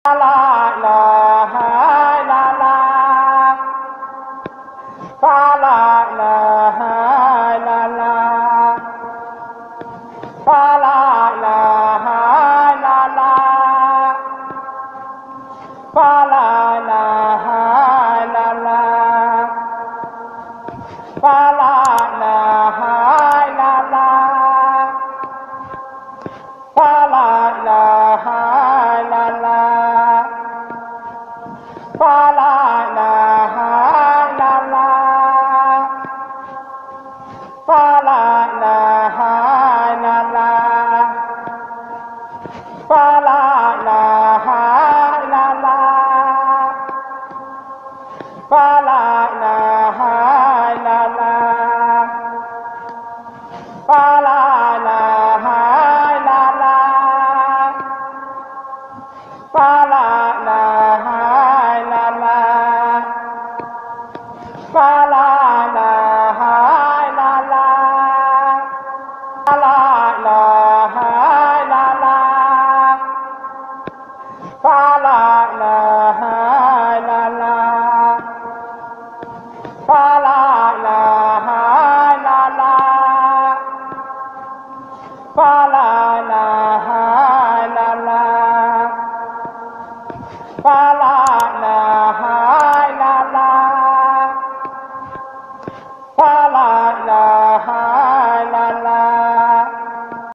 la la la la fa la la la la fa la la la la fa la la la la fa la la la la fa la la la la fa la la la la fa la la la la fa la la la la fa la la la la fa la la la la fa la la la la fa la la la la fa la la la la fa la la la la fa la la la la fa la la la la fa la